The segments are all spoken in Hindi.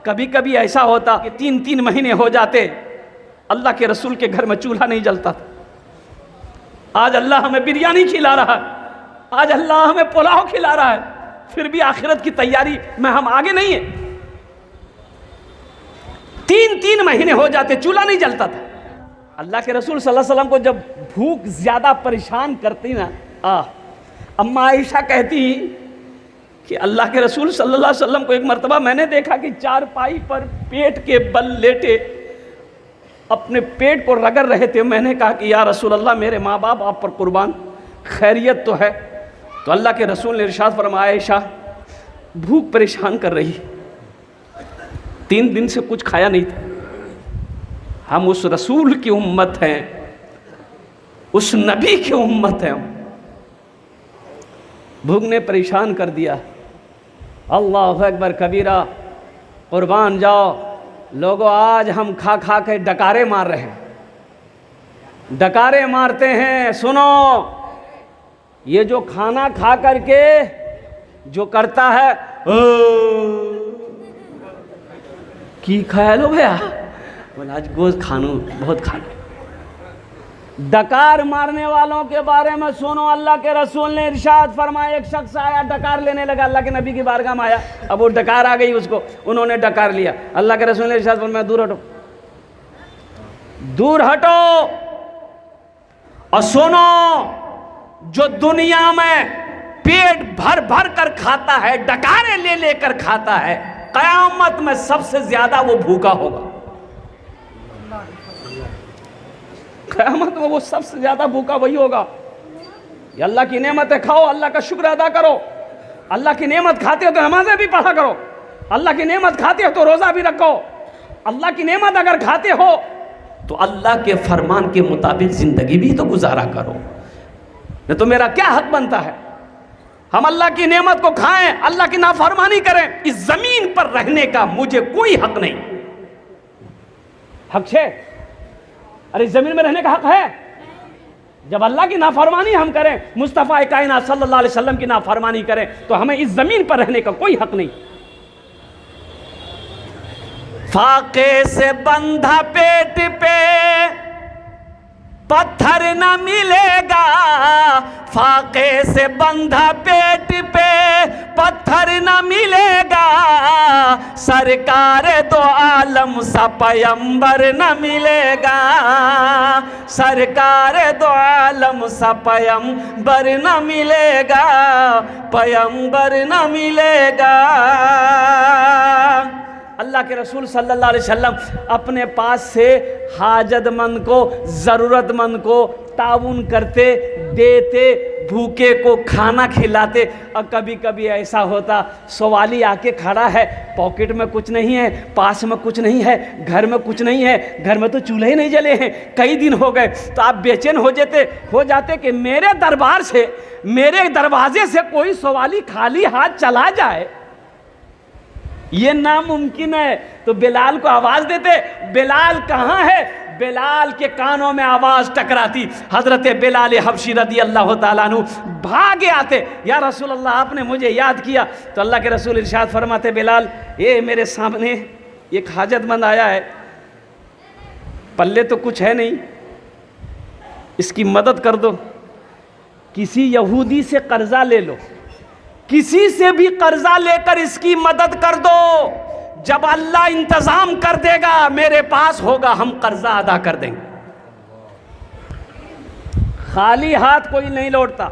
कभी कभी ऐसा होता कि 3-3 महीने हो जाते, अल्लाह के रसूल के घर में चूल्हा नहीं जलता था। आज अल्लाह हमें बिरयानी खिला रहा है, आज अल्लाह हमें पुलाव खिला रहा है, फिर भी आखिरत की तैयारी में हम आगे नहीं है। 3-3 महीने हो जाते, चूल्हा नहीं जलता था। अल्लाह के रसूल सल्लल्लाहु अलैहि वसल्लम को जब भूख ज्यादा परेशान करती ना, अम्मा आयशा कहती कि अल्लाह के रसूल सल्लल्लाहु अलैहि वसल्लम को एक मर्तबा मैंने देखा कि चारपाई पर पेट के बल लेटे अपने पेट को रगड़ रहे थे। मैंने कहा कि या रसूल अल्लाह, मेरे माँ बाप आप पर कुर्बान, खैरियत तो है? तो अल्लाह के रसूल ने इरशाद फरमाया, आयशा भूख परेशान कर रही, 3 दिन से कुछ खाया नहीं था। हम उस रसूल की उम्मत हैं, उस नबी की उम्मत हैं। भूख ने परेशान कर दिया। अल्लाह अकबर कबीरा, कुर्बान जाओ लोगों, आज हम खा खा के डकारे मार रहे हैं, डकारे मारते हैं। सुनो, ये जो खाना खा करके जो करता है की खाया लो भैया, बोला आज गोश्त खानू बहुत खाना। डकार मारने वालों के बारे में सुनो, अल्लाह के रसूल ने इरशाद फरमाया, एक शख्स आया डकार लेने लगा, अल्लाह के नबी की बारगाह में आया। अब वो डकार आ गई उसको, उन्होंने डकार लिया। अल्लाह के रसूल ने इरशाद फरमाया, दूर हटो, दूर हटो। और सुनो, जो दुनिया में पेट भर भर कर खाता है, डकारे ले लेकर खाता है, कयामत में सबसे ज्यादा वो भूखा होगा। क़यामत में वो सबसे ज्यादा भूखा वही होगा। ये अल्लाह की नेमतें खाओ, अल्लाह का शुक्र अदा करो। अल्लाह की नेमत खाते हो तो नमाज़ें भी पढ़ा करो, अल्लाह की नेमत खाते हो तो रोज़ा भी रखो। अल्लाह की नेमत अगर खाते हो तो अल्लाह के फरमान के मुताबिक ज़िंदगी भी तो गुजारा करो। नहीं तो मेरा क्या हक बनता है हम अल्लाह की नेमत को खाएं, अल्लाह की नाफरमानी करें? इस ज़मीन पर रहने का मुझे कोई हक नहीं। हक है? अरे ज़मीन में रहने का हक है। जब अल्लाह की नाफरमानी हम करें, मुस्तफ़ा कायनात सल्लल्लाहु अलैहि वसल्लम की नाफरमानी करें, तो हमें इस ज़मीन पर रहने का कोई हक नहीं। फाके से बंधा पेट पे पत्थर न मिलेगा, फाके से बंधा पेट पे पत्थर न मिलेगा, सरकार दो आलम सा पैगंबर न मिलेगा, सरकार दो आलम सा पैगंबर न मिलेगा, पैगंबर न मिलेगा। अल्लाह के रसूल सल्लल्लाहु अलैहि वसल्लम अपने पास से हाजतमंद को, ज़रूरतमंद को ताउन करते, देते, भूखे को खाना खिलाते। और कभी कभी ऐसा होता, सवाली आके खड़ा है, पॉकेट में कुछ नहीं है, पास में कुछ नहीं है, घर में कुछ नहीं है, घर में तो चूल्हे नहीं जले हैं, कई दिन हो गए। तो आप बेचैन हो जाते कि मेरे दरबार से, मेरे दरवाजे से कोई सवाली खाली हाथ चला जाए, ये नामुमकिन है। तो बिलाल को आवाज देते, बिलाल कहाँ है? बिलाल के कानों में आवाज टकराती, हजरत बिलाल हबशी रदी अल्लाह ताला अन्हु भागे आते, या रसूल अल्लाह आपने मुझे याद किया। तो अल्लाह के रसूल इरशाद फरमाते, बिलाल ये मेरे सामने एक हाजतमंद आया है, पल्ले तो कुछ है नहीं, इसकी मदद कर दो। किसी यहूदी से कर्जा ले लो, किसी से भी कर्जा लेकर इसकी मदद कर दो। जब अल्लाह इंतजाम कर देगा, मेरे पास होगा, हम कर्जा अदा कर देंगे। खाली हाथ कोई नहीं लौटता।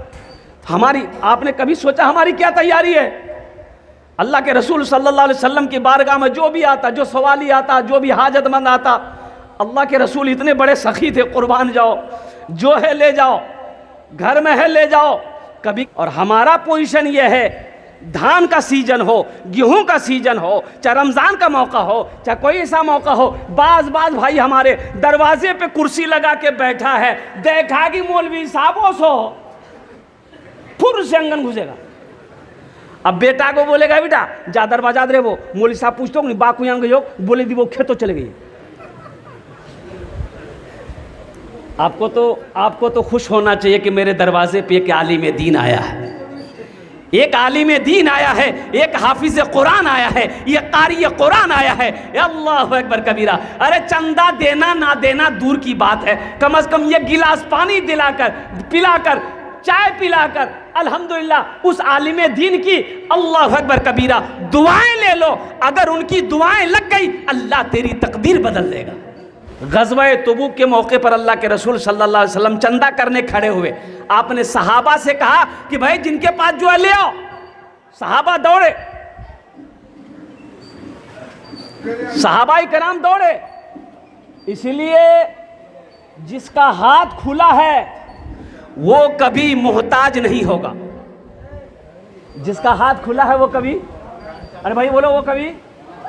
हमारी, आपने कभी सोचा हमारी क्या तैयारी है? अल्लाह के रसूल सल्लल्लाहु अलैहि वसल्लम की बारगाह में जो भी आता, जो सवाली आता, जो भी हाजतमंद आता, अल्लाह के रसूल इतने बड़े सखी थे, कुर्बान जाओ, जो है ले जाओ, घर में है ले जाओ। कभी, और हमारा पोजीशन यह है, धान का सीजन हो, गेहूं का सीजन हो, चाहे रमजान का मौका हो, चाहे कोई ऐसा मौका हो, बाज भाई हमारे दरवाजे पे कुर्सी लगा के बैठा है, देखा कि मौलवी साहब सो फुर से अंगन घुसेगा। अब बेटा को बोलेगा, बेटा जा दरवाजा दे, वो मौलवी साहब पूछते हो नहीं बाकू यहाँ गई हो, बोले दी वो खेतों चले गई। आपको तो खुश होना चाहिए कि मेरे दरवाजे पे एक आलिम दीन आया है, एक आलिम दीन आया है, एक हाफिज कुरान आया है, ये कारी कुरान आया है। अल्लाहु अकबर कबीरा। अरे चंदा देना ना देना दूर की बात है, कम से कम ये गिलास पानी दिलाकर, पिलाकर, चाय पिलाकर अल्हम्दुलिल्लाह उस आलिम दीन की अल्लाहु अकबर कबीरा दुआएं ले लो। अगर उनकी दुआएं लग गई अल्लाह तेरी तकदीर बदल देगा। ग़ज़वा तबूक के मौके पर अल्लाह के रसूल सल्लल्लाहु अलैहि वसल्लम चंदा करने खड़े हुए। आपने सहाबा से कहा कि भाई जिनके पास जो है ले आओ। सहाबा दौड़े, सहाबाई कराम दौड़े। इसलिए जिसका हाथ खुला है वो कभी मोहताज नहीं होगा। जिसका हाथ खुला है वो कभी, अरे भाई बोलो, वो कभी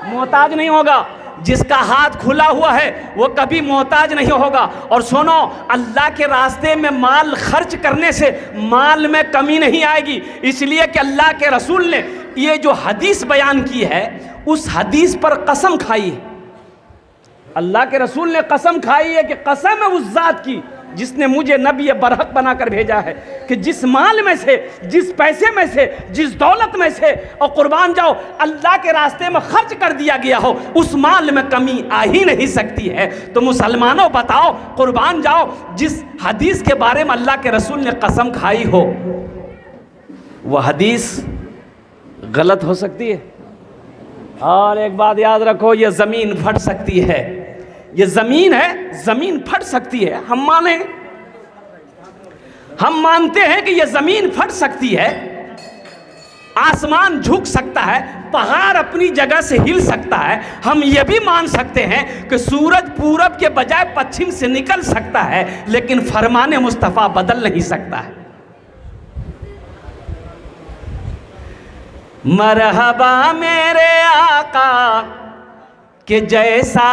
मोहताज नहीं होगा। जिसका हाथ खुला हुआ है वो कभी मोहताज नहीं होगा। और सुनो, अल्लाह के रास्ते में माल खर्च करने से माल में कमी नहीं आएगी। इसलिए कि अल्लाह के रसूल ने ये जो हदीस बयान की है उस हदीस पर कसम खाई है। अल्लाह के रसूल ने कसम खाई है कि कसम है उस जात की जिसने मुझे नबी बरहक बनाकर भेजा है कि जिस माल में से, जिस पैसे में से, जिस दौलत में से और कुर्बान जाओ अल्लाह के रास्ते में खर्च कर दिया गया हो उस माल में कमी आ ही नहीं सकती है। तो मुसलमानों बताओ, कुर्बान जाओ, जिस हदीस के बारे में अल्लाह के रसूल ने कसम खाई हो वह हदीस गलत हो सकती है। और एक बात याद रखो, यह ज़मीन फट सकती है। ये ज़मीन है, ज़मीन फट सकती है। हम मानते हैं कि ये ज़मीन फट सकती है, आसमान झुक सकता है, पहाड़ अपनी जगह से हिल सकता है। हम ये भी मान सकते हैं कि सूरज पूरब के बजाय पश्चिम से निकल सकता है, लेकिन फरमाने मुस्तफ़ा बदल नहीं सकता है। मरहबा मेरे आका कि जैसा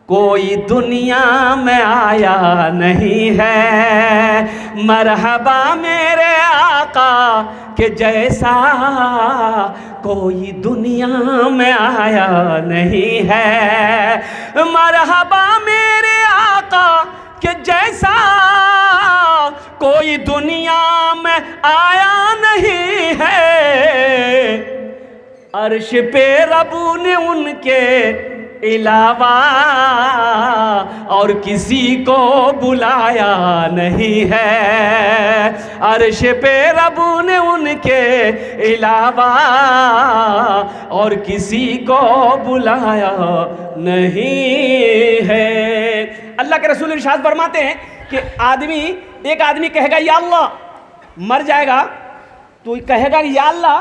कोई दुनिया में आया नहीं है। मरहबा मेरे आका कि जैसा कोई दुनिया में आया नहीं है। मरहबा मेरे आका कि जैसा कोई दुनिया में आया नहीं है। अर्श पे रबू ने उनके अलावा और किसी को बुलाया नहीं है। अर्श पे रबू ने उनके अलावा और किसी को बुलाया नहीं है। अल्लाह के रसूल इरशाद फरमाते हैं कि एक आदमी कहेगा या अल्लाह, मर जाएगा तो कहेगा या अल्लाह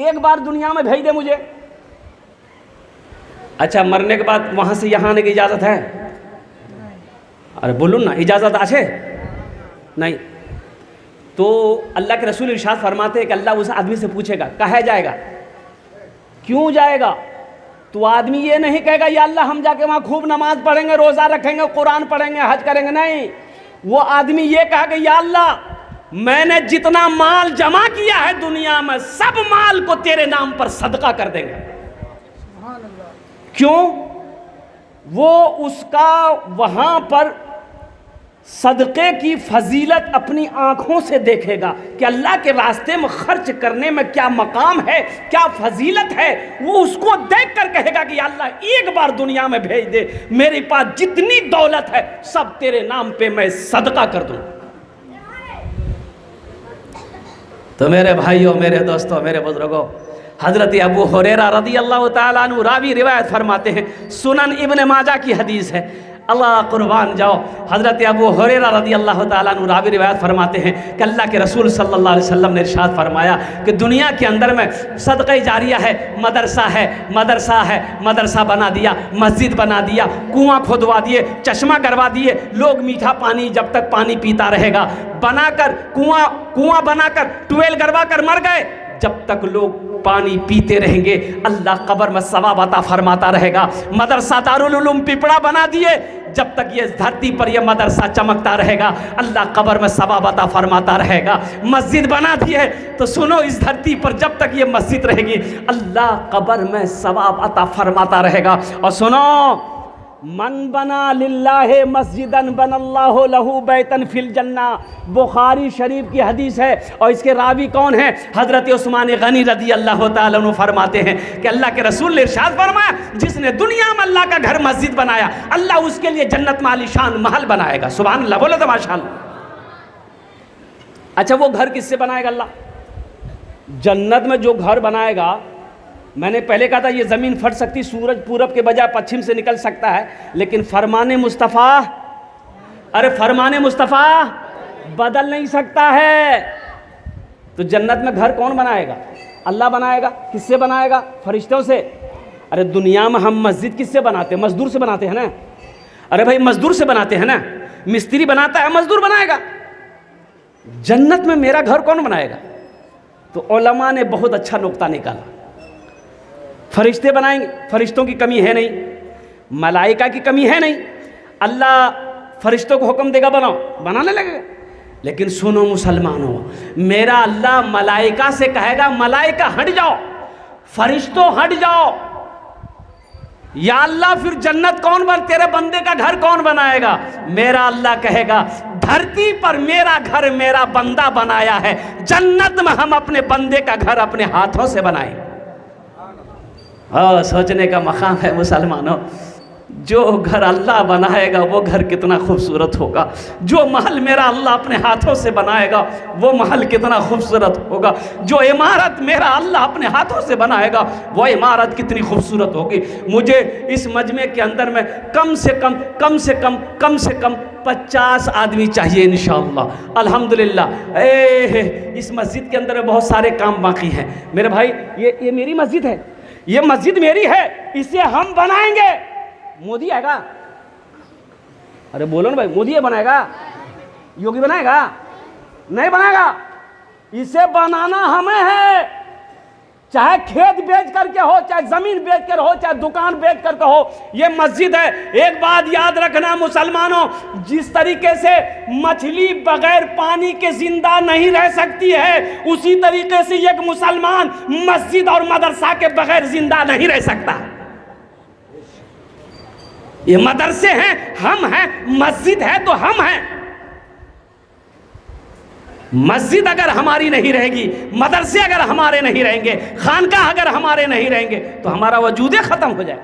एक बार दुनिया में भेज दे मुझे। अच्छा, मरने के बाद वहां से यहाँ आने की इजाज़त है? अरे बोलूँ ना, इजाज़त आछे नहीं। तो अल्लाह के रसूल इरशाद फरमाते हैं कि अल्लाह उस आदमी से पूछेगा कहा जाएगा, क्यों जाएगा? तो आदमी ये नहीं कहेगा या अल्लाह हम जाके वहाँ खूब नमाज पढ़ेंगे, रोज़ा रखेंगे, कुरान पढ़ेंगे, हज करेंगे। नहीं, वो आदमी ये कहेगा या अल्लाह मैंने जितना माल जमा किया है दुनिया में सब माल को तेरे नाम पर सदका कर देंगे। क्यों? वो उसका वहां पर सदक़े की फजीलत अपनी आंखों से देखेगा कि अल्लाह के रास्ते में खर्च करने में क्या मकाम है, क्या फजीलत है। वो उसको देख कर कहेगा कि अल्लाह एक बार दुनिया में भेज दे, मेरे पास जितनी दौलत है सब तेरे नाम पे मैं सदका कर दूं। तो मेरे भाइयों, मेरे दोस्तों, मेरे बुजुर्गों, हज़रत अबू हुरैरा रज़ियल्लाहु ताला अन्हु रावी रिवायत फरमाते हैं, सुनन इब्न माजा की हदीस है, अल्लाह कुर्बान जाओ। हज़रत अबू हुरैरा रज़ियल्लाहु ताला अन्हु रावी रिवायत फरमाते हैं कि अल्लाह के रसूल सल्लल्लाहु अलैहि वसल्लम ने इरशाद फरमाया कि दुनिया के अंदर में सदक़े जारिया है, मदरसा है, मदरसा बना दिया, मस्जिद बना दिया, कुआं खोदवा दिए, चश्मा करवा दिए, लोग मीठा पानी जब तक पानी पीता रहेगा, बनाकर कुआं बनाकर ट्यूबवेल करवा कर मर गए, जब तक लोग पानी पीते रहेंगे अल्लाह कब्र में सवाब अता फरमाता रहेगा। मदरसा दारुल उलूम पिपड़ा बना दिए, जब तक ये धरती पर ये मदरसा चमकता रहेगा अल्लाह कब्र में सवाब अता फरमाता रहेगा। मस्जिद बना दिए तो सुनो, इस धरती पर जब तक ये मस्जिद रहेगी अल्लाह कब्र में सवाब अता फरमाता रहेगा। और सुनो, मन बना लिल्लाहि मस्जिदन बनल्लाहु लहू बैतन फिल जन्ना, बुखारी शरीफ की हदीस है। और इसके रावी कौन है? हज़रत उस्मान गनी रज़ी अल्लाह ताला अन्हु फरमाते हैं कि अल्लाह के रसूल ने इरशाद फरमाया, जिसने दुनिया में अल्लाह का घर मस्जिद बनाया, अल्लाह उसके लिए जन्नत में आलीशान महल बनाएगा। सुभान अल्लाह, बोलो तो माशाअल्लाह। अच्छा, वो घर किससे बनाएगा अल्लाह? जन्नत में जो घर बनाएगा, मैंने पहले कहा था ये ज़मीन फट सकती, सूरज पूरब के बजाय पश्चिम से निकल सकता है, लेकिन फरमाने मुस्तफ़ा, अरे फरमाने मुस्तफ़ा बदल नहीं सकता है। तो जन्नत में घर कौन बनाएगा? अल्लाह बनाएगा। किससे बनाएगा? फरिश्तों से। अरे दुनिया में हम मस्जिद किससे बनाते हैं? मजदूर से बनाते हैं ना। अरे भाई मजदूर से बनाते हैं ना, मिस्त्री बनाता है, मजदूर बनाएगा। जन्नत में मेरा घर कौन बनाएगा? तो उलमा ने बहुत अच्छा नुक्ता निकाला, फरिश्ते बनाएंगे। फरिश्तों की कमी है नहीं, मलाइका की कमी है नहीं। अल्लाह फरिश्तों को हुक्म देगा बनाओ, बनाने लगेगा। लेकिन सुनो मुसलमानों, मेरा अल्लाह मलाइका से कहेगा मलाइका हट जाओ, फरिश्तों हट जाओ। या अल्लाह फिर जन्नत कौन तेरे बंदे का घर कौन बनाएगा? मेरा अल्लाह कहेगा धरती पर मेरा घर मेरा बंदा बनाया है, जन्नत में हम अपने बंदे का घर अपने हाथों से बनाएंगे। हाँ, सोचने का मकाम है मुसलमानों, जो घर अल्लाह बनाएगा वो घर कितना खूबसूरत होगा। जो महल मेरा अल्लाह अपने हाथों से बनाएगा वो महल कितना खूबसूरत होगा। जो इमारत मेरा अल्लाह अपने हाथों से बनाएगा वो इमारत कितनी खूबसूरत होगी। मुझे इस मजमे के अंदर में कम से कम 50 आदमी चाहिए इंशाअल्लाह। अल्हम्दुलिल्लाह। इस मस्जिद के अंदर में बहुत सारे काम बाकी हैं मेरे भाई। ये मेरी मस्जिद है, ये मस्जिद मेरी है, इसे हम बनाएंगे। मोदी आएगा? अरे बोलो ना भाई, मोदी बनाएगा? योगी बनाएगा? नहीं बनाएगा। इसे बनाना हमें है, चाहे खेत बेच करके हो, चाहे जमीन बेच कर हो, चाहे दुकान बेच करके हो। ये मस्जिद है। एक बात याद रखना मुसलमानों, जिस तरीके से मछली बगैर पानी के जिंदा नहीं रह सकती है, उसी तरीके से एक मुसलमान मस्जिद और मदरसा के बगैर जिंदा नहीं रह सकता। ये मदरसे हैं, हम हैं, मस्जिद है तो हम हैं। मस्जिद अगर हमारी नहीं रहेगी, मदरसे अगर हमारे नहीं रहेंगे, खानकाह अगर हमारे नहीं रहेंगे, तो हमारा वजूद खत्म हो जाए।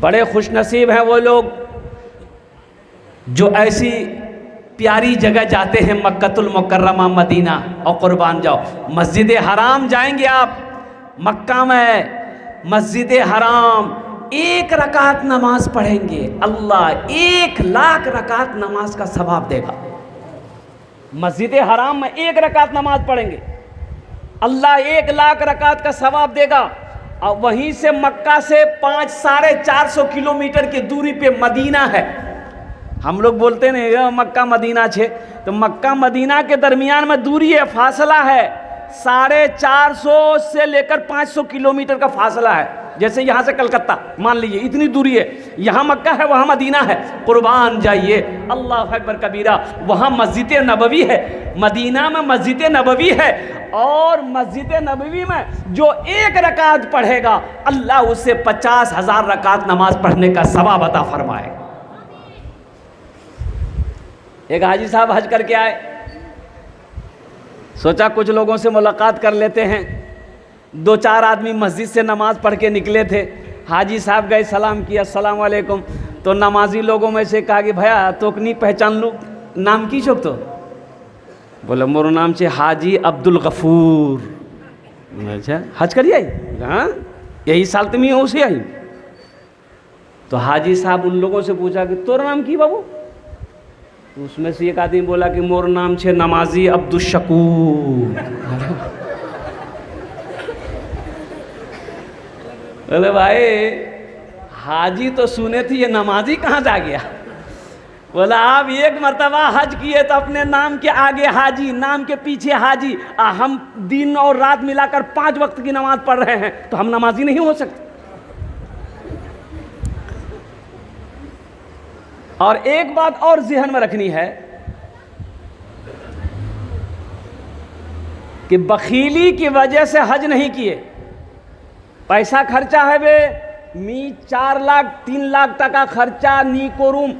बड़े खुशनसीब हैं वो लोग जो ऐसी प्यारी जगह जाते हैं, मक्कतुल मुकर्रमा मदीना, और कुर्बान जाओ, मस्जिद हराम जाएंगे आप, मक्का में मस्जिद हराम, 1 रकात नमाज पढ़ेंगे, अल्लाह 1 लाख रकात नमाज का सवाब देगा। मस्जिद हराम में 1 रकात नमाज पढ़ेंगे, अल्लाह 1 लाख रकात का सवाब देगा। और वहीं से मक्का से 500-450 किलोमीटर की दूरी पे मदीना है। हम लोग बोलते नहीं मक्का मदीना छे, तो मक्का मदीना के दरमियान में दूरी है, फासला है, 450 से लेकर 500 किलोमीटर का फासला है। जैसे यहाँ से कलकत्ता मान लीजिए, इतनी दूरी है। यहाँ मक्का है, वहाँ मदीना है। कुर्बान जाइए, अल्लाह अकबर कबीरा। वहाँ मस्जिद नबवी है, मदीना में मस्जिद नबवी है, और मस्जिद नबवी में जो 1 रकात पढ़ेगा, अल्लाह उससे 50,000 रकात नमाज पढ़ने का सवाब अता फरमाए। एक हाजी साहब हज करके आए, सोचा कुछ लोगों से मुलाकात कर लेते हैं। 2-4 आदमी मस्जिद से नमाज पढ़ के निकले थे। हाजी साहब गए, सलाम किया, अस्सलाम वालेकुम। तो नमाजी लोगों में से कहा कि भैया तोकनी पहचान लूँ, नाम की छोक? तो बोले मोरो नाम से हाजी अब्दुल गफूर। अच्छा, हज करिए आई? हाँ, यही साल तुम ही हो उसे आई। तो हाजी साहब उन लोगों से पूछा कि तोर नाम की बाबू? तो उसमें से एक आदमी बोला कि मोर नाम छे नमाजी अब्दुल शकूर। बोले भाई हाजी तो सुने थे, ये नमाजी कहाँ जा गया? बोला आप 1 मरतबा हज किए तो अपने नाम के आगे हाजी, नाम के पीछे हाजी। हम दिन और रात मिलाकर 5 वक्त की नमाज पढ़ रहे हैं, तो हम नमाजी नहीं हो सकते। और एक बात और ज़हन में रखनी है कि बखीली की वजह से हज नहीं किए, पैसा खर्चा है बे, मी 4 लाख 3 लाख টাকা खर्चा नी करूम।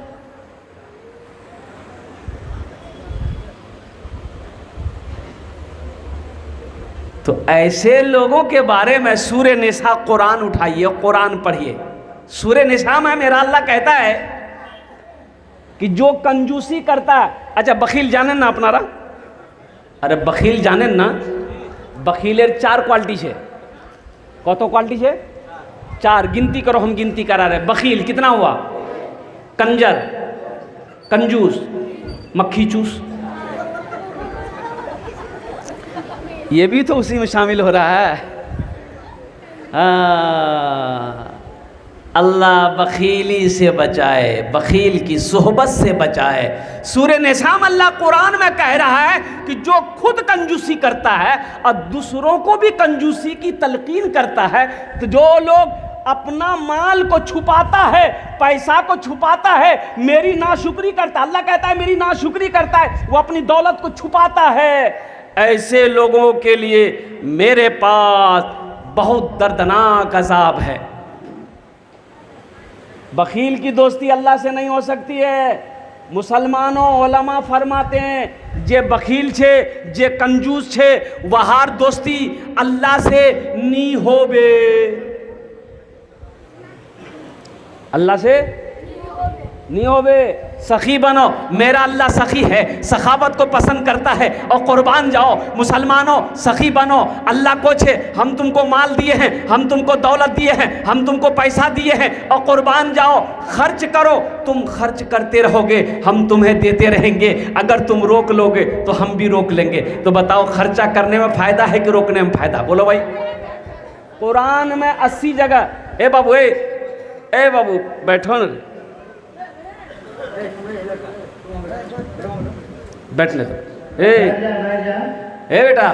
तो ऐसे लोगों के बारे में सूरे निसा कुरान उठाइए, कुरान पढ़िए। सूरे निसा में मेरा अल्लाह कहता है कि जो कंजूसी करता है, अच्छा बखील जाने ना अपनारा, अरे बखील जाने ना, बखीलेर 4 क्वालिटी है। कत क्वालिटी है? 4। गिनती करो, हम गिनती करा रहे। बखील कितना हुआ? कंजर, कंजूस, मक्खी चूस, ये भी तो उसी में शामिल हो रहा है। अल्लाह बखीली से बचाए, बखील की सोहबत से बचाए। सूरे निसा में अल्लाह कुरान में कह रहा है कि जो खुद कंजूसी करता है और दूसरों को भी कंजूसी की तलकीन करता है, तो जो लोग अपना माल को छुपाता है, पैसा को छुपाता है, मेरी नाशुक्री करता है, अल्लाह कहता है मेरी नाशुक्री करता है, वो अपनी दौलत को छुपाता है, ऐसे लोगों के लिए मेरे पास बहुत दर्दनाक अजाब है। बखील की दोस्ती अल्लाह से नहीं हो सकती है। मुसलमानों उलमा फरमाते हैं जे बखील छे, जे कंजूस छे, वहार दोस्ती अल्लाह से नी होबे, अल्लाह से नहीं होवे। सखी बनो, मेरा अल्लाह सखी है, सखावत को पसंद करता है। और कुर्बान जाओ मुसलमानों, सखी बनो। अल्लाह को छे हम तुमको माल दिए हैं, हम तुमको दौलत दिए हैं, हम तुमको पैसा दिए हैं, और कुर्बान जाओ, खर्च करो। तुम खर्च करते रहोगे, हम तुम्हें देते रहेंगे। अगर तुम रोक लोगे तो हम भी रोक लेंगे। तो बताओ खर्चा करने में फ़ायदा है कि रोकने में फ़ायदा? बोलो भाई। कुरान में 80 जगह। ए बाबू, ए बाबू बैठो न, बैठ ले। ए बेटा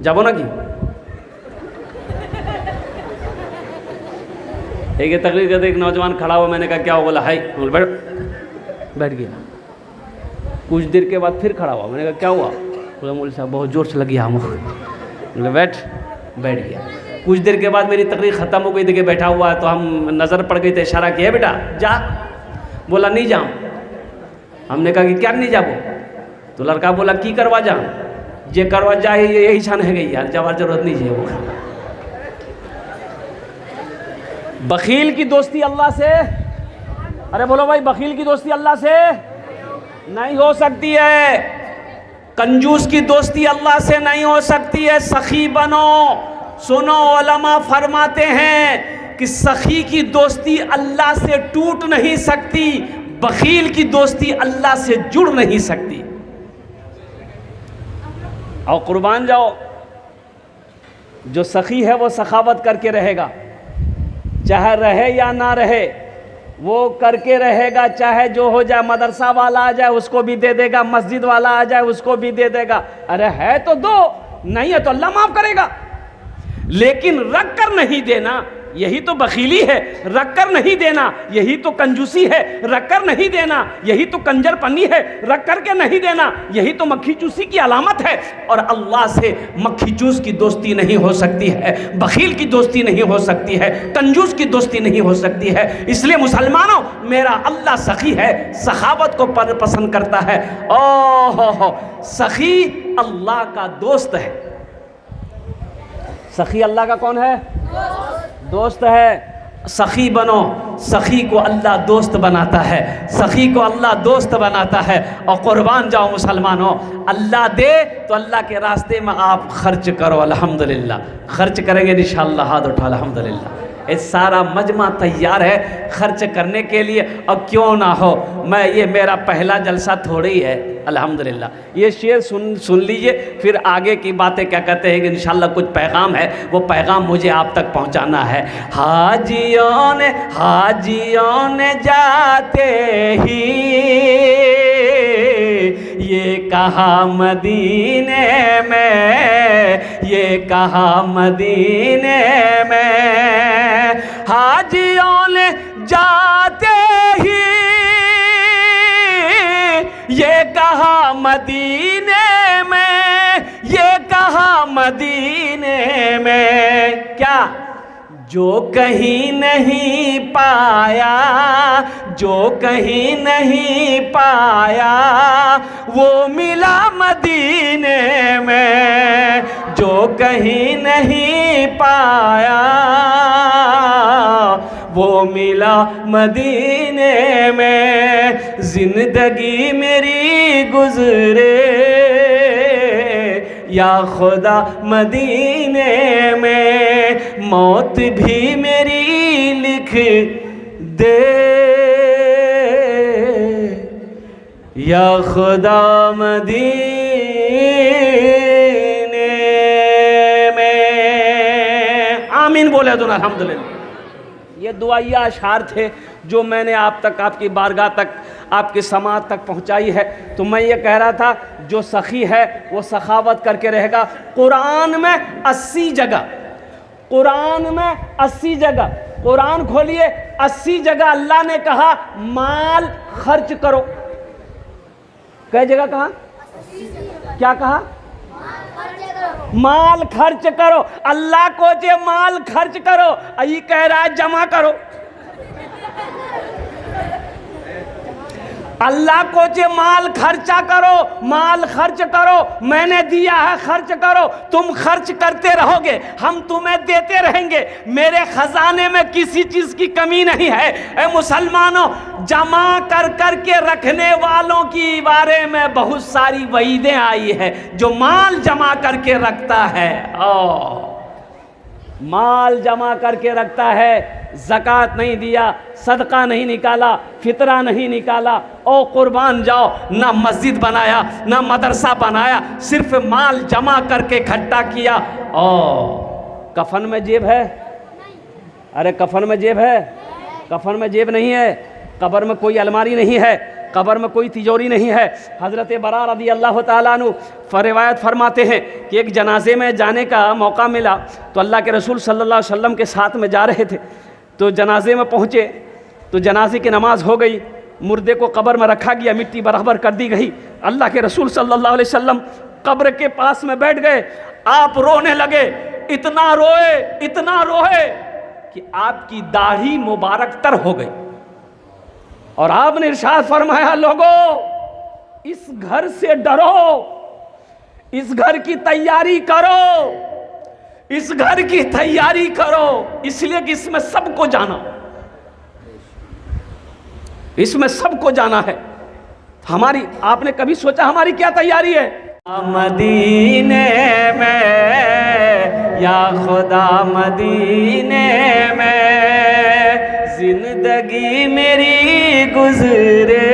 जाबो ना कि एक तकरीर करते एक नौजवान खड़ा हुआ, मैंने कहा क्या हो? बोला हाय। बैठ, बैठ गया। कुछ देर के बाद फिर खड़ा हुआ, मैंने कहा क्या हुआ? बोला मौलवी साहब बहुत जोर से लगी हम। बोले बैठ, बैठ गया। कुछ देर के बाद मेरी तकरीर ख़त्म हो गई, देखिए बैठा हुआ है, तो हम नज़र पड़ गई, तो इशारा किया बेटा जा। बोला नहीं जाऊँ। हमने कहा कि क्या नहीं जाबो? तो लड़का बोला की करवा जा, जे करवा जा यही शान है गई यार, जवाब जरूरत नहीं है। वो बखील की दोस्ती अल्लाह से, अरे बोलो भाई, बखील की दोस्ती अल्लाह से नहीं हो सकती है। कंजूस की दोस्ती अल्लाह से नहीं हो सकती है। सखी बनो। सुनो, उलमा फरमाते हैं कि सखी की दोस्ती अल्लाह से टूट नहीं सकती, बखील की दोस्ती अल्लाह से जुड़ नहीं सकती। और कुर्बान जाओ, जो सखी है वो सखावत करके रहेगा, चाहे रहे या ना रहे, वो करके रहेगा। चाहे जो हो जाए, मदरसा वाला आ जाए उसको भी दे देगा, मस्जिद वाला आ जाए उसको भी दे देगा। अरे है तो दो, नहीं है तो अल्लाह माफ करेगा। लेकिन रख कर नहीं देना, यही तो बखीली है। रख कर नहीं देना, यही तो कंजूसी है। रख कर नहीं देना, यही तो कंजरपन्नी है। रख कर के नहीं देना, यही तो मक्खी चूसी की अलामत है। और अल्लाह से मक्खी चूस की दोस्ती नहीं हो सकती है, बखील की दोस्ती नहीं हो सकती है, कंजूस की दोस्ती नहीं हो सकती है। इसलिए मुसलमानों, मेरा अल्लाह सखी है, सखावत को पसंद करता है। ओह, सखी अल्लाह का दोस्त है। सखी अल्लाह का कौन है? दोस्त है। सखी बनो। सखी को अल्लाह दोस्त बनाता है, सखी को अल्लाह दोस्त बनाता है। और कुर्बान जाओ मुसलमानों, अल्लाह दे तो अल्लाह के रास्ते में आप खर्च करो। अल्हम्दुलिल्लाह खर्च करेंगे इंशाअल्लाह। हाथ उठा अल्हम्दुलिल्लाह। ये सारा मजमा तैयार है खर्च करने के लिए। और क्यों ना हो, मैं ये मेरा पहला जलसा थोड़ी है। अल्हम्दुलिल्लाह ये शेर सुन लीजिए, फिर आगे की बातें क्या कहते हैं कि इंशाअल्लाह कुछ पैगाम है, वो पैगाम मुझे आप तक पहुंचाना है। हाजियों ने जाते ही ये कहा मदीने में, ये कहा मदीने में। हाजियों ने जाते ही ये कहा मदीने में, ये कहा मदीने में। क्या? जो कहीं नहीं पाया, जो कहीं नहीं पाया वो मिला मदीने में, जो कहीं नहीं पाया वो मिला मदीने में। जिंदगी मेरी गुजरे या खुदा मदीने में, मौत भी मेरी लिख दे या खुदा मदीने में। आमीन बोले तो अल्हम्दुलिल्लाह। ये दुआया अशार थे जो मैंने आप तक, आपकी बारगाह तक, आपके समाज तक पहुंचाई है। तो मैं ये कह रहा था, जो सखी है वो सखावत करके रहेगा। कुरान में 80 जगह, कुरान में 80 जगह, कुरान खोलिए 80 जगह अल्लाह ने कहा माल खर्च करो। कई जगह कहा? क्या कहा? माल खर्च करो। अल्लाह को जे माल खर्च करो, यही कह रहा है जमा करो। अल्लाह को जे माल खर्चा करो, माल खर्च करो, मैंने दिया है खर्च करो। तुम खर्च करते रहोगे, हम तुम्हें देते रहेंगे। मेरे खजाने में किसी चीज की कमी नहीं है। ए मुसलमानों, जमा कर कर के रखने वालों की बारे में बहुत सारी वईदें आई है। जो माल जमा करके रखता है, माल जमा करके रखता है, ज़कात नहीं दिया, सदका नहीं निकाला, फितरा नहीं निकाला, ओ कुर्बान जाओ, ना मस्जिद बनाया ना मदरसा बनाया, सिर्फ माल जमा करके इकट्ठा किया। ओ कफन में जेब है? अरे कफन में जेब है? कफन में जेब नहीं है। कब्र में कोई अलमारी नहीं है, कब्र में कोई तिजोरी नहीं है। हज़रत बरा रज़ी अल्लाह ताला अन्हु रिवायत फरमाते हैं कि एक जनाजे में जाने का मौका मिला तो अल्लाह के रसूल सल्लल्लाहु अलैहि वसल्लम के साथ में जा रहे थे। तो जनाजे में पहुँचे तो जनाजे की नमाज हो गई, मुर्दे को कब्र में रखा गया, मिट्टी बराबर कर दी गई। अल्लाह के रसूल सल्लल्लाहु अलैहि वसल्लम कब्र के पास में बैठ गए। आप रोने लगे, इतना रोए कि आपकी दाढ़ी मुबारक तर हो गई। और आपने इरशाद फरमाया, लोगों इस घर से डरो, इस घर की तैयारी करो, इस घर की तैयारी करो, इसलिए कि इसमें सबको जाना, इसमें सबको जाना है। हमारी, आपने कभी सोचा हमारी क्या तैयारी है? मदीने में या खुदा मदीने में जिंदगी मेरी गुजरे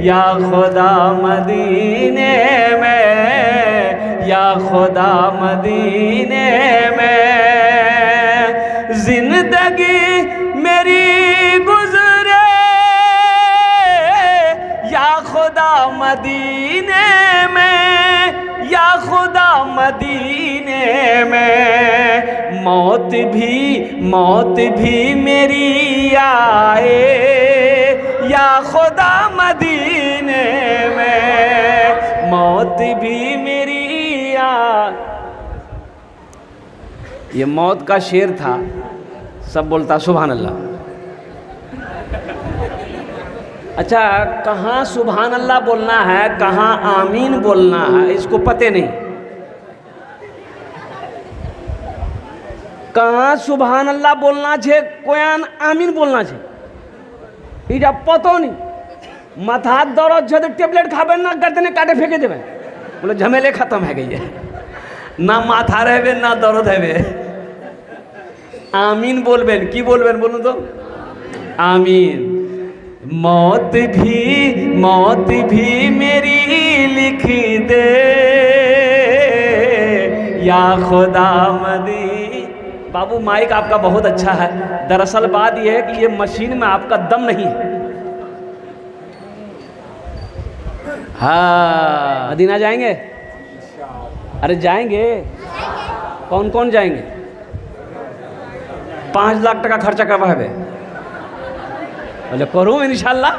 या खुदा मदीने में, या खुदा मदीने में जिंदगी मेरी गुजरे या खुदा मदीने में, या खुदा मदीने में। मौत भी मेरी आए या खुदा मदीने में, मौत भी मेरी आए। ये मौत का शेर था, सब बोलता सुभान अल्लाह। अच्छा, कहाँ सुभान अल्लाह बोलना है, कहाँ आमीन बोलना है, इसको पते नहीं। कहाँ सुभान अल्लाह बोलना छे, कोयान आमीन बोलना छे, इटा पतो नहीं। माथा दर्द छे तो टेबलेट खाबे ना, गर्दने काटे फेंके देबे, बोले झमेले खत्म है गई है, ना माथा रहबे ना दर्द हेबे। आमीन बोलबेन, की बोलबेन बोलूं तो? आमीन। मौत भी मेरी लिख दे या खुदा मदी। बाबू माइक आपका बहुत अच्छा है, दरअसल बात यह है कि ये मशीन में आपका दम नहीं है। हाँ, मदीना जाएंगे? अरे जाएंगे, कौन कौन जाएंगे? 5 लाख टका खर्चा करवा है, बोले करूँ इंशाल्लाह।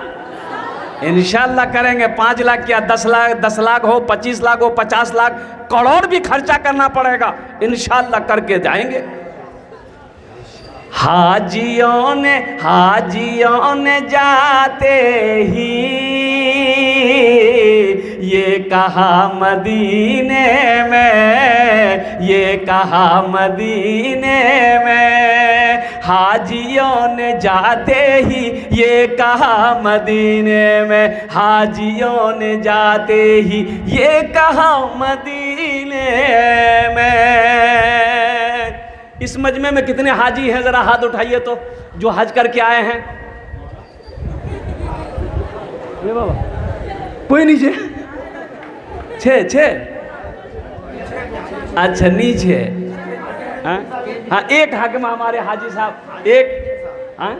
इंशाल्लाह करेंगे। 5 लाख क्या 10 लाख, 10 लाख हो, 25 लाख हो, 50 लाख, करोड़ भी खर्चा करना पड़ेगा, इंशाल्लाह करके जाएंगे। हाजियों ने जाते ही ये कहा मदीने में, ये कहा मदीने में, हाजियों ने जाते ही ये कहा मदीने में, हाजियों ने जाते ही ये कहा मदीने में। इस मजमे में कितने हाजी हैं, जरा हाथ उठाइए तो, जो हज करके आए हैं। ये बाबा कोई नीचे, छः अच्छा नीचे। हाँ एक हाकिम हमारे हाजी साहब, एक हाँ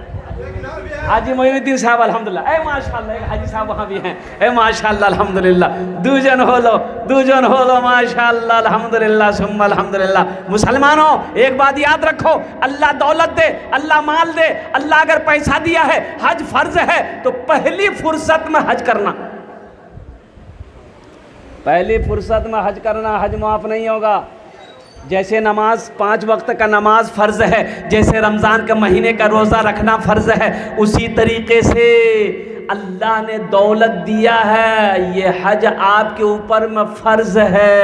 हाजी मोइनुद्दीन साहब अल्हम्दुलिल्लाह, ए माशाल्लाह, एक हाजी साहब वहाँ भी हैं, ए माशाल्लाह अल्हम्दुलिल्लाह, दूजन हो लो माशाल्लाह अल्हम्दुलिल्लाह सुम्मा अल्हम्दुलिल्लाह। मुसलमानों एक बात याद रखो, अल्लाह दौलत दे, अल्लाह माल दे, अल्लाह अगर पैसा दिया है, हज फर्ज है तो पहली फुर्सत में हज करना, पहली फुर्सत में हज करना, हज माफ़ नहीं होगा। जैसे नमाज 5 वक्त का नमाज फ़र्ज़ है, जैसे रमज़ान के महीने का रोज़ा रखना फ़र्ज़ है, उसी तरीक़े से अल्लाह ने दौलत दिया है, ये हज आपके ऊपर में फ़र्ज़ है।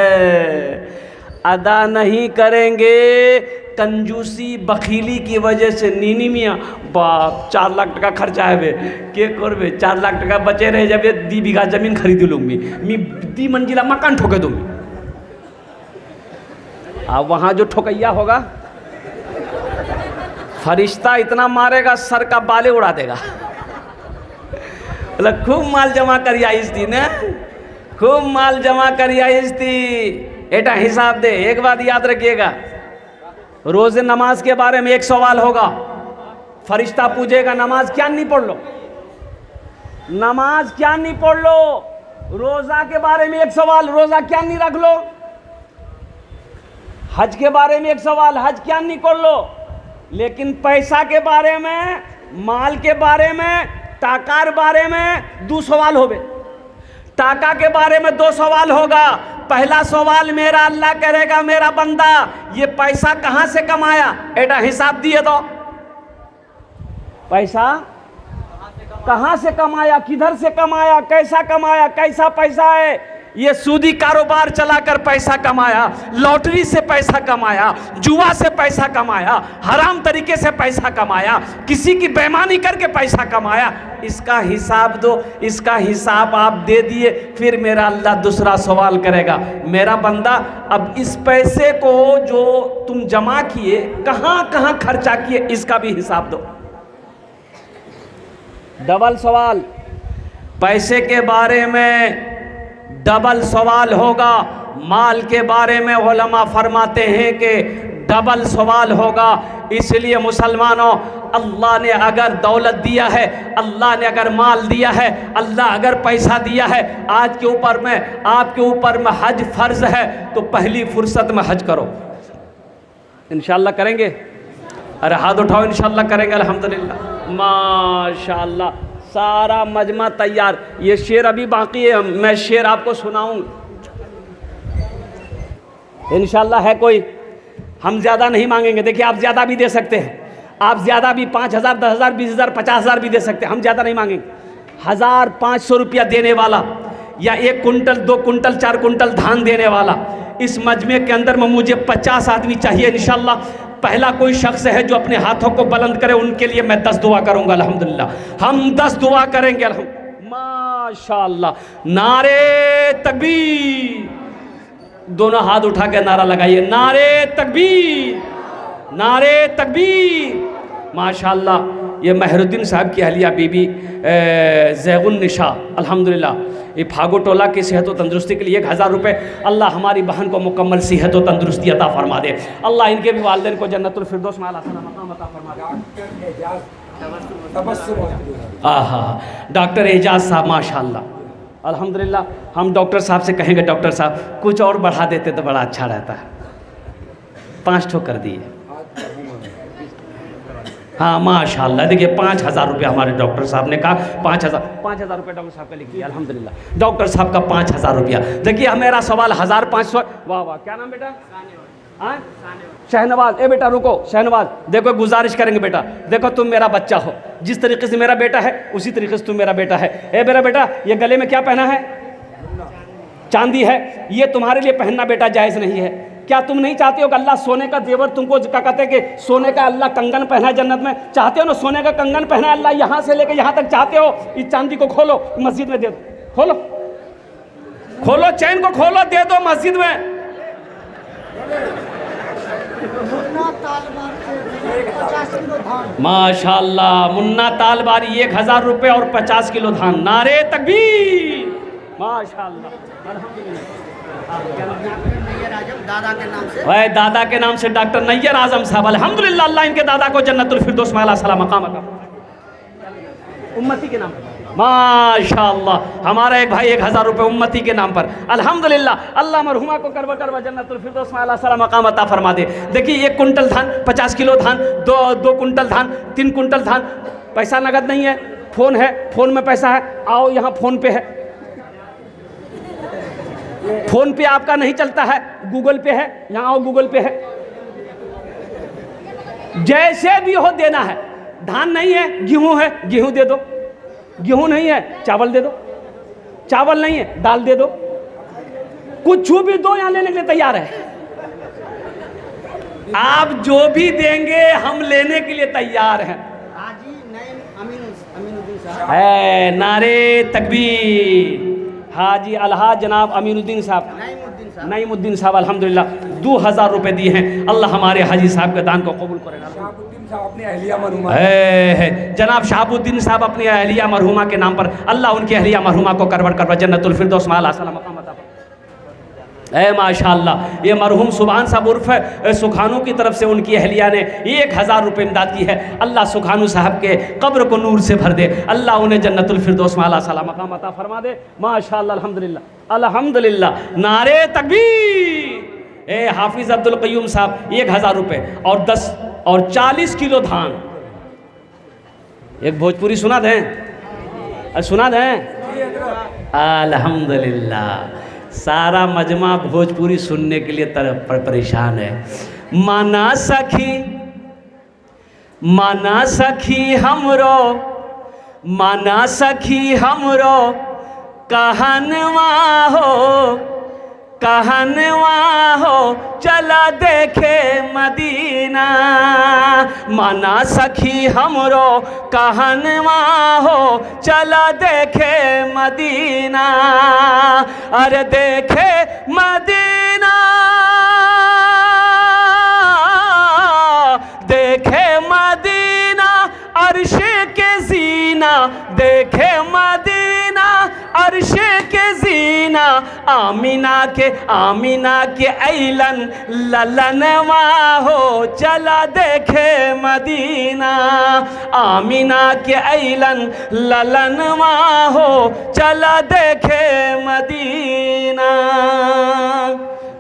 अदा नहीं करेंगे, कंजूसी बखीली की वजह से, नीनी मियाँ बाप 4 लाख टका खर्चा है बे, के करबे 4 लाख टका बचे रहे जब 2 बीघा ज़मीन खरीद लूँगी मी 2 मंजिला मकान ठोके दूँगी। अब वहाँ जो ठोकैया होगा फरिश्ता इतना मारेगा सर का बाले उड़ा देगा। मतलब खूब माल जमा करिया इस दिन, खूब माल जमा करिया इस दिन। एटा हिसाब दे, एक बात याद रखिएगा, रोज़े नमाज के बारे में एक सवाल होगा, फरिश्ता पूछेगा नमाज क्या नहीं पढ़ लो, नमाज क्या नहीं पढ़ लो। रोज़ा के बारे में एक सवाल, रोज़ा क्या नहीं रख लो। हज के बारे में एक सवाल, हज क्या नहीं कर लो। लेकिन पैसा के बारे में, माल के बारे में, टाकार बारे में 2 सवाल होवे। टाका के बारे में 2 सवाल होगा। पहला सवाल मेरा, अल्लाह करेगा मेरा बंदा ये पैसा कहाँ से कमाया, एटा हिसाब दिए दो, पैसा कहाँ से कमाया, किधर से कमाया, कैसा कमाया, कैसा पैसा है। ये सूदी कारोबार चलाकर पैसा कमाया, लॉटरी से पैसा कमाया, जुआ से पैसा कमाया, हराम तरीके से पैसा कमाया, किसी की बेईमानी करके पैसा कमाया, इसका हिसाब दो। इसका हिसाब आप दे दिए, फिर मेरा अल्लाह दूसरा सवाल करेगा, मेरा बंदा अब इस पैसे को जो तुम जमा किए कहाँ कहाँ खर्चा किए, इसका भी हिसाब दो। डबल सवाल, पैसे के बारे में डबल सवाल होगा, माल के बारे में उलमा फरमाते हैं कि डबल सवाल होगा। इसलिए मुसलमानों, अल्लाह ने अगर दौलत दिया है, अल्लाह ने अगर माल दिया है, अल्लाह अगर पैसा दिया है, आज के ऊपर में आपके ऊपर में हज फ़र्ज़ है, तो पहली फुर्सत में हज करो। इंशाअल्लाह करेंगे, अरे हाथ उठाओ, इंशाअल्लाह करेंगे अल्हम्दुलिल्लाह माशाअल्लाह। सारा मजमा तैयार, ये शेर अभी बाकी है, मैं शेर आपको सुनाऊं इंशाअल्लाह। है कोई, हम ज़्यादा नहीं मांगेंगे। देखिए आप ज़्यादा भी दे सकते हैं, आप ज़्यादा भी 5,000, 10,000, 20,000, 50,000 भी दे सकते हैं, हम ज़्यादा नहीं मांगेंगे। 1,500 रुपया देने वाला या 1 कुंटल, 2 कुंटल, 4 कुंटल धान देने वाला, इस मजमे के अंदर में मुझे 50 आदमी चाहिए इंशाअल्लाह। पहला कोई शख्स है जो अपने हाथों को बुलंद करे, उनके लिए मैं 10 दुआ करूंगा अल्हम्दुलिल्लाह। हम 10 दुआ करेंगे माशाअल्लाह। नारे तकबीर, दोनों हाथ उठा के नारा लगाइए, नारे तकबीर, नारे तकबीर माशाअल्लाह। ये महरुद्दीन साहब की अहलिया बीबी ज़ैगुन निशा अल्हम्दुलिल्लाह, ये फागो टोला की सेहत व तंदुरुस्ती के लिए 1,000 रुपये। अल्लाह हमारी बहन को मुकम्मल सेहत व तंदुरुस्ती अता फरमा दे। अल्लाह इनके भी वालिदैन को जन्नतुल फिरदौस में आला मकाम अता फरमा दे। आहा, डॉक्टर एजाज साहब माशाअल्लाह अल्हम्दुलिल्लाह। हम डॉक्टर साहब से कहेंगे, डॉक्टर साहब कुछ और बढ़ा देते तो बड़ा अच्छा रहता है। 5 ठो कर दिए। हाँ माशाल्लाह। देखिए 5,000 रुपये हमारे डॉक्टर साहब ने कहा, 5,000 रुपये डॉक्टर साहब का लिख दिया अल्हम्दुलिल्लाह। डॉक्टर साहब का 5,000 रुपया। देखिए मेरा सवाल 1,500। वाह वाह, क्या नाम बेटा? हाँ शहनवाज। ए बेटा रुको शहनवाज, देखो गुजारिश करेंगे बेटा, देखो तुम मेरा बच्चा हो, जिस तरीके से मेरा बेटा है उसी तरीके से तुम मेरा बेटा है। ए मेरा बेटा, ये गले में क्या पहना है? चांदी है। ये तुम्हारे लिए पहनना बेटा जायज़ नहीं है। क्या तुम नहीं चाहते हो कि अल्लाह सोने का जेवर तुमको, क्या कहते हैं कि सोने का अल्लाह कंगन पहना है जन्नत में? चाहते हो ना सोने का कंगन पहना है अल्लाह यहाँ से लेकर यहाँ तक? चाहते हो? इस चांदी को खोलो मस्जिद में दे दो, खोलो खोलो, चैन को खोलो, दे दो मस्जिद में। माशाल्लाह, मुन्ना तालबारी 1,000 रुपये और 50 किलो धान। नारे तकबीर, माशाल्लाह अल्हम्दुलिल्लाह। दादा के नाम से, भाई दादा के नाम से डॉक्टर नैयर आजम साहब अल्हम्दुलिल्लाह, अल्लाह इनके दादा को जन्नतुल फिरदौस में आला सला मकाम अता उम्मती के नाम पर। माशाअल्लाह, हमारा एक भाई 1,000 रुपये उम्मती के नाम पर अल्हम्दुलिल्लाह, अल्लाह मरहुमा को करवा करवा जन्नतुल फिरदौस में आला सला मकाम अता फरमा दे। देखिए 1 कुंटल धान, 50 किलो धान, 2 कुंटल धान, 3 कुंटल धान। पैसा नगद नहीं है, फ़ोन है, फ़ोन में पैसा है। आओ यहाँ फ़ोन पे है, फ़ोन पे आपका नहीं चलता है, गूगल पे है, यहाँ आओ गूगल पे है। जैसे भी हो देना है। धान नहीं है, गेहूँ है, गेहूँ दे दो। गेहूँ नहीं है, चावल दे दो। चावल नहीं है, दाल दे दो। कुछ भी दो, यहाँ लेने के लिए तैयार है। आप जो भी देंगे हम लेने के लिए तैयार हैं। है नारे तकबीर। हाजी अलहाज जनाब अमीनुद्दीन साहब, नईमुद्दीन साहब अल्हम्दुलिल्लाह 2,000 रुपये दिए हैं। अल्लाह हमारे हाजी साहब के दान को कबूल करेगा। जनाब शहाबुद्दीन साहब अपनी अहलिया मरहुमा के नाम पर, अल्लाह उनकी अहलिया मरहुमा को करवट करवा जन्नतुल फिरदौस में आला सला मकाम अता फरमा। ए माशाअल्लाह, ये मरहुम सुभान साहब उर्फ सुखानू की तरफ से उनकी अहलिया ने 1,000 रुपये इमदाद की है। अल्लाह सुखानू साहब के कब्र को नूर से भर दे, अल्लाह उन्हें जन्नतुल फिरदौस में आला सला मकाम अता फरमा दे। माशाअल्लाह अल्हम्दुलिल्लाह अल्हम्दुलिल्लाह, नारे तकबीर। ए हाफिज़ अब्दुल क़य्यूम साहब 1,000 रुपये और 10 और 40 किलो धान। एक भोजपुरी सुना दें, सुना दें। अल्हम्दुलिल्लाह, सारा मजमा भोजपुरी सुनने के लिए तरफ पर परेशान है। माना सखी, माना सखी हमरो, माना सखी हमरो कहनवा हो, कहनवा हो चला देखे मदीना। माना सखी हमरो कहनवा हो चला देखे मदीना। अरे देखे मदीना, देखे मदीना अर्श के जीना, देखे मदीना अर्श के जीना। आमीना के ऐलन ललनवा हो चला देखे मदीना। आमीना के ऐलन ललनवा हो चला देखे मदीना।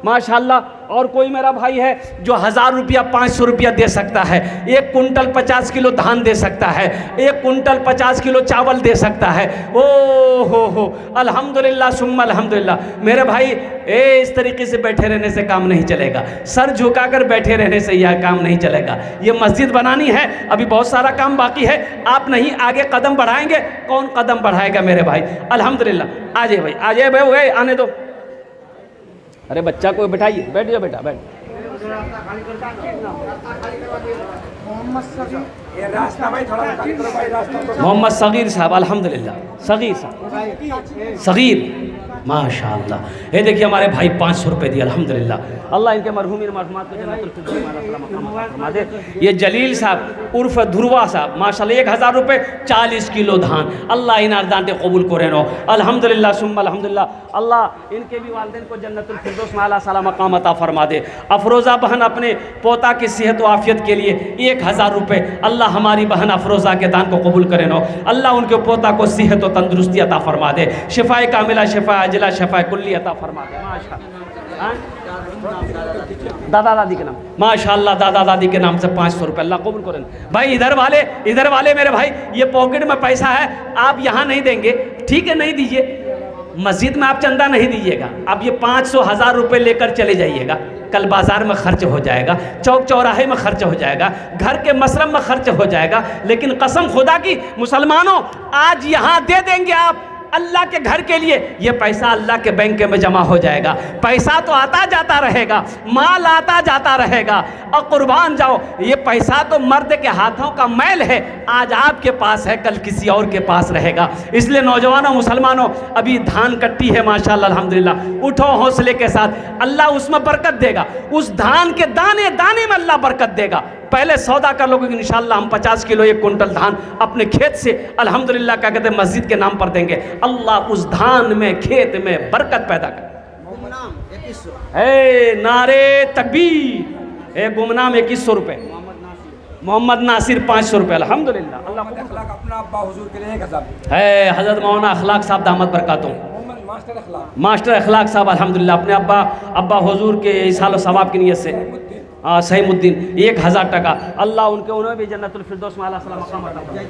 माशाल्लाह। और कोई मेरा भाई है जो 1,000 रुपया 500 रुपया दे सकता है, 1 कुंटल 50 किलो धान दे सकता है, 1 कुंटल 50 किलो चावल दे सकता है। ओ हो अल्हम्दुलिल्लाह सुम्मा अल्हम्दुलिल्लाह। मेरे भाई इस तरीके से बैठे रहने से काम नहीं चलेगा, सर झुकाकर बैठे रहने से यह काम नहीं चलेगा। ये मस्जिद बनानी है, अभी बहुत सारा काम बाकी है। आप नहीं आगे कदम बढ़ाएंगे, कौन कदम बढ़ाएगा मेरे भाई? अल्हम्दुलिल्लाह। आ जाइए भाई, आ जाइए भाई, आने दो। अरे बच्चा को बैठाइए, बैठ जाओ बेटा, बैठ। मोहम्मद सगीर साहब अल्हम्दुलिल्लाह, सगीर साहब, सगीर माशाअल्लाह। ये देखिए हमारे भाई 500 रुपये दिए अल्हम्दुलिल्लाह। अल्लाह इनके मरहूमिन मरहुमात को जन्नतुल फिरदौस में फरमा दे। ये जलील साहब उर्फ ध्रुवा साहब माशाअल्लाह 1,000 रुपये 40 किलो धान। अल्लाह इन अर्दांते कबूल करेनो अल्हम्दुलिल्लाह सुम्मा अल्हम्दुलिल्लाह। अल्लाह इनके भी वालिदैन को जन्नतुल फिरदौस में आला सला मकाम अता फरमा दे। अफरोज़ा बहन अपने पोता की सेहत व आफियत के लिए 1,000 रुपये, अल्लाह हमारी बहन अफरोज़ा के दान को कबूल करेनो। अल्लाह उनके पोता को सेहत व तंदुरुस्ती अता फरमा दे, शिफाए कामिला, शिफा अजला, शिफा कुल्ली अता फरमा दे। माशाअल्लाह। दादा दादी के नाम, माशाल्लाह दादा दादी के नाम से 500 रुपये, अल्लाह कबूल करें। भाई इधर वाले मेरे भाई, ये पॉकेट में पैसा है, आप यहाँ नहीं देंगे, ठीक है नहीं दीजिए, मस्जिद में आप चंदा नहीं दीजिएगा, आप ये 500-1000 रुपये लेकर चले जाइएगा, कल बाजार में खर्च हो जाएगा, चौक चौराहे में खर्च हो जाएगा, घर के मसरम में खर्च हो जाएगा, लेकिन कसम खुदा की मुसलमानों, आज यहाँ दे देंगे आप अल्लाह के घर के लिए, ये पैसा अल्लाह के बैंक में जमा हो जाएगा। पैसा तो आता जाता रहेगा, माल आता जाता रहेगा, और कुर्बान जाओ, ये पैसा तो मर्द के हाथों का मैल है, आज आपके पास है, कल किसी और के पास रहेगा। इसलिए नौजवानों मुसलमानों, अभी धान कट्टी है माशाल्लाह अल्हम्दुलिल्लाह, उठो हौसले के साथ, अल्लाह उसमें बरकत देगा, उस धान के दाने दाने में अल्लाह बरकत देगा। पहले सौदा कर लोगे इंशाल्लाह, हम 50 किलो 1 कुंटल धान अपने खेत से अल्हम्दुलिल्लाह क्या कहते हैं मस्जिद के नाम पर देंगे, अल्लाह उस धान में खेत में बरकत पैदा कर। नारे तकबीर, गुमनाम 2100 रुपये, मोहम्मद नासिर 500 रुपये, अल्हम्दुलिल्लाह। अल्लाह अपना अब्बा हुजूर के लिए 1000 है, हज़रत मौलाना अखलाक साहब दामद बरकातों, मास्टर अखलाक साहब अल्हम्दुलिल्लाह, अपने अब्बा हुजूर के इसाल सवाब की नियत से सहीमुद्दीन 1000 टका, अल्लाह उन्हें भी जन्नतुल फिरदौस में आला सलाम मकाम अता फरमाए।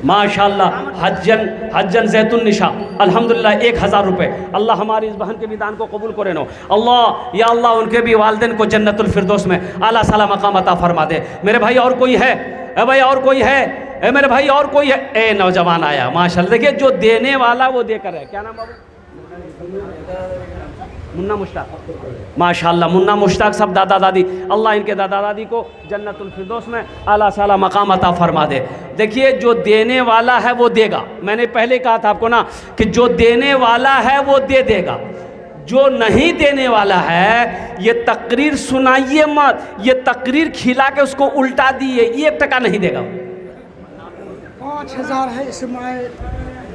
माशाल्लाह हज्जन जैतुन निशा अल्हम्दुलिल्लाह 1000 रुपये, अल्लाह हमारी इस बहन के भी दान को कबूल करे नो, अल्लाह या अल्लाह उनके भी वालिदैन को जन्नतुल फिरदौस में आला सलाम मकाम अता फरमा दे। मेरे भाई और कोई है? भाई और कोई है? मेरे भाई और कोई है? नौजवान आया माशाल्लाह, देखिए जो देने वाला वो देकर है, क्या नाम बाबू? मुन्ना मुश्ताक, माशाल्लाह मुन्ना मुश्ताक सब दादा दादी, अल्लाह इनके दादा दादी को जन्नतुल फिरदौस में आला साला मकाम अता फरमा दे। देखिए जो देने वाला है वो देगा, मैंने पहले कहा था आपको ना कि जो देने वाला है वो दे देगा, जो नहीं देने वाला है ये तकरीर सुनाइए मत, ये तकरीर खिला के उसको उल्टा दिए, 1 टका नहीं देगा। 5000 है, इस्माइल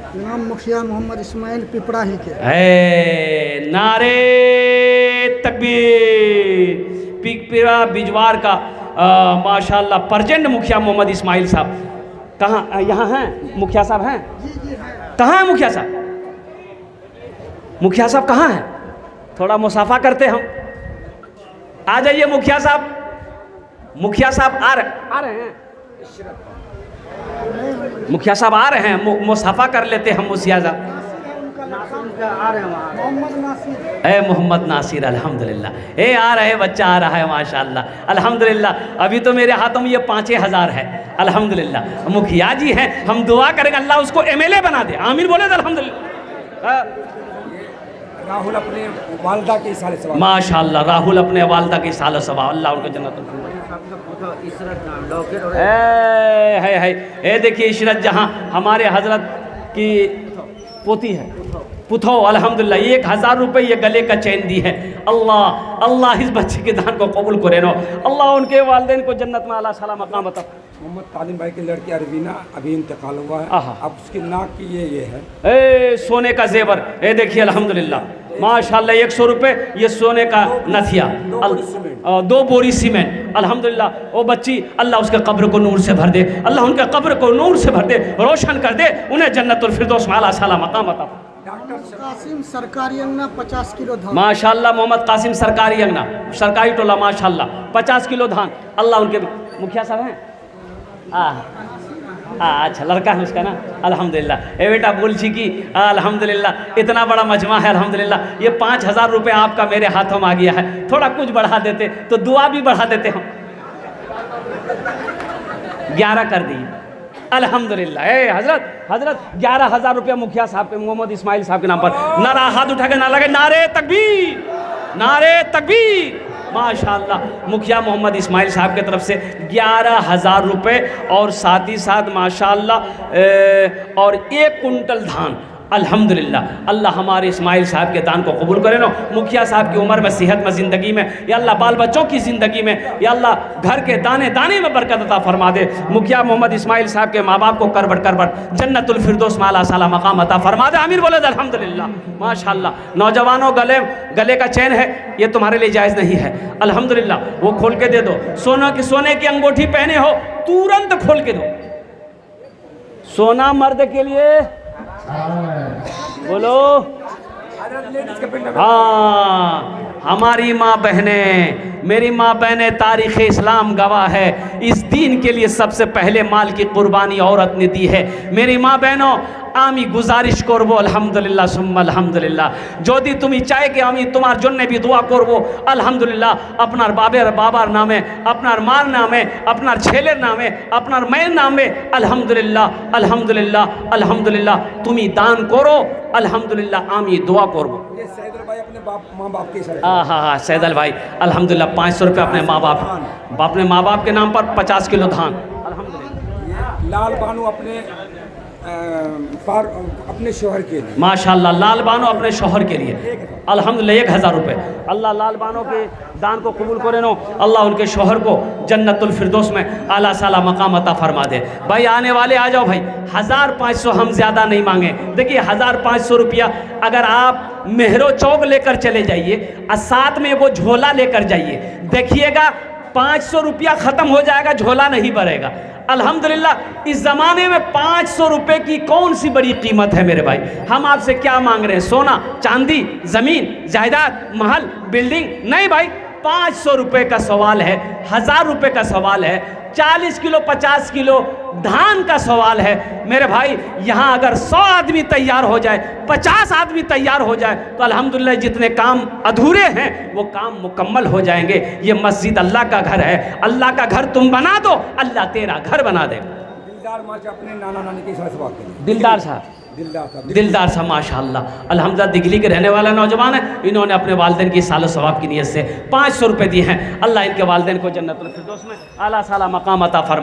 नाम मुखिया मोहम्मद इस्माइल पिपरा ही के है। नारे तकबीर, पिपरा बिजवार का माशाल्लाह प्रेजेंट मुखिया मोहम्मद इस्माइल साहब, कहाँ यहाँ हैं मुखिया साहब? हैं कहाँ है मुखिया साहब? मुखिया साहब कहाँ हैं? थोड़ा मुसाफा करते हम, आ जाइए मुखिया साहब। मुखिया साहब आ रहे हैं, मुखिया साहब आ रहे हैं, मुसाफा कर लेते हम मुखिया साहब। मोहम्मद नासिर अल्हम्दुलिल्लाह, आ रहे बच्चा आ रहा है माशाल्लाह अल्हम्दुलिल्लाह। अभी तो मेरे हाथों में ये 5000 है अल्हम्दुलिल्लाह। मुखिया जी हैं, हम दुआ करेंगे अल्लाह उसको MLA बना दे, आमीन बोले अल्हम्दुलिल्लाह। राहुल अपने वालदा के साल सवाब, माशाल्लाह राहुल अपने वालदा के साल सवाब, अल्लाह उनको जन्नत है। देखिए इशरत जहाँ हमारे हजरत की पोती है, पुथो अल्हम्दुलिल्लाह 1000 रुपये ये गले का चैन दी है। अल्लाह इस बच्चे के दान को कबूल करे नो, अल्लाह उनके वालिदैन को जन्नत में आला सलाम मकाम अता। मोहम्मद तालिम भाई की लड़की अरवीना अभी इंतकाल हुआ है, अब उसकी नाक की ये है सोने का जेवर, देखिए अल्हम्दुलिल्लाह माशाल्लाह 100 रुपये ये सोने का नथिया, 2 बोरी सीमेंट अल्हम्दुलिल्लाह। वो बच्ची अल्लाह उसके कब्र को नूर से भर दे, अल्लाह उनके कब्र को नूर से भर दे, रोशन कर दे, उन्हें जन्नतुल फिरदौस में आला सलाम मकाम अता। कासिम सरकारी अंगना 50 किलो धान, माशाल्लाह मोहम्मद कासिम सरकारी अंगना सरकारी टोला माशाल्लाह 50 किलो धान, अल्लाह उनके मुखिया साहब हैं। अच्छा लड़का है उसका ना अल्हम्दुलिल्लाह। बेटा बोल छी कि अल्हम्दुलिल्लाह इतना बड़ा मजमा है अल्हम्दुलिल्लाह। ये 5000 रुपये आपका मेरे हाथों में आ गया है, थोड़ा कुछ बढ़ा देते तो दुआ भी बढ़ा देते हम, 11 कर दिए अल्हम्दुलिल्लाह। हजरत 11000 रुपया मुखिया साहब के मोहम्मद इस्माइल साहब के नाम पर, नारा हाथ उठा के ना लगे, नारे तकबीर, नारे तकबीर माशाल्लाह। मुखिया मोहम्मद इस्माइल साहब की तरफ से 11000 रुपये और साथ ही साथ माशाल्लाह और 1 कुंटल धान अल्हम्दुलिल्लाह। अल्लाह हमारे इस्माइल साहब के दान को कबूल करे नो, मुखिया साहब की उम्र में सेहत में ज़िंदगी में, या अल्लाह बाल बच्चों की ज़िंदगी में, या अल्लाह घर के दाने दाने में बरकत अता फरमा दे। मुखिया मोहम्मद इस्माइल साहब के माँ बाप को करबट जन्नतुल फिरदौस में आला साला मकाम अता फरमा दे, आमीर बोले अल्हम्दुलिल्लाह माशाल्लाह। नौजवानों गले का चैन है, ये तुम्हारे लिए जायज़ नहीं है अल्हम्दुलिल्लाह, वो खोल के दे दो। सोने की अंगूठी पहने हो तुरंत खोल के दो। सोना मर्द के लिए बोलो हाँ, हमारी माँ बहनें, मेरी माँ बहनें, तारीख़ इस्लाम गवाह है, इस दीन के लिए सबसे पहले माल की कुर्बानी औरत ने दी है। मेरी माँ बहनों, आमी गुजारिश करबो अल्हम्दुलिल्लाह सुम्मा अल्हम्दुलिल्लाह, যদি তুমি চাই कि আমি তোমার জন্য भी দোয়া করব আলহামদুলিল্লাহ, আপনার বাবার নামে, আপনার মার নামে, আপনার ছেলের নামে, আপনার মায়ের নামে আলহামদুলিল্লাহ আলহামদুলিল্লাহ আলহামদুলিল্লাহ তুমি দান করো अल्हम्दुलिल्लाह, आमी दुआ करबो। ये सैदल भाई अपने माँ बाप के साथ। हाँ सैदल भाई अल्हम्दुलिल्लाह 500 रुपये अपने माँ बाप के नाम पर 50 किलो धान अल्हम्दुलिल्लाह। लाल बानू अपने शोहर के लिए, माशाल्लाह, लाल बानो अपने शोहर के लिए अल्हम्दुलिल्लाह 1000 रुपये। अल्लाह लाल बानो के दान को कबूल करे नो, अल्लाह उनके शोहर को जन्नतुल फिरदौस में आला साला मकाम अता फरमा दे। भाई आने वाले आ जाओ भाई, 1500 हम ज़्यादा नहीं मांगे। देखिए 1500 रुपया अगर आप मेहरो चौक लेकर चले जाइए और साथ में वो झोला लेकर जाइए, देखिएगा 500 रुपया ख़त्म हो जाएगा, झोला नहीं भरेगा। अल्हम्दुलिल्लाह इस ज़माने में 500 रुपये की कौन सी बड़ी कीमत है मेरे भाई। हम आपसे क्या मांग रहे हैं? सोना चांदी, ज़मीन जायदाद, महल, बिल्डिंग? नहीं भाई, 500 रुपये का सवाल है, 1000 रुपये का सवाल है, 40 किलो 50 किलो धान का सवाल है मेरे भाई। यहाँ अगर 100 आदमी तैयार हो जाए, 50 आदमी तैयार हो जाए तो अल्हम्दुलिल्लाह जितने काम अधूरे हैं वो काम मुकम्मल हो जाएंगे। ये मस्जिद अल्लाह का घर है, अल्लाह का घर तुम बना दो, अल्लाह तेरा घर बना दे। दिलदार माँ अपने नाना नानी के साथ बात करें। दिलदार साहब माशाअल्लाह, अल्हम्दुलिल्लाह दिल्ली के रहने वाला नौजवान है। इन्होंने अपने वालिदैन की सालो सवाब की नीयत से 500 रुपये दिए हैं। अल्लाह इनके वालिदैन को जन्नतुल फिरदौस में आला साला मकाम अता फरमा।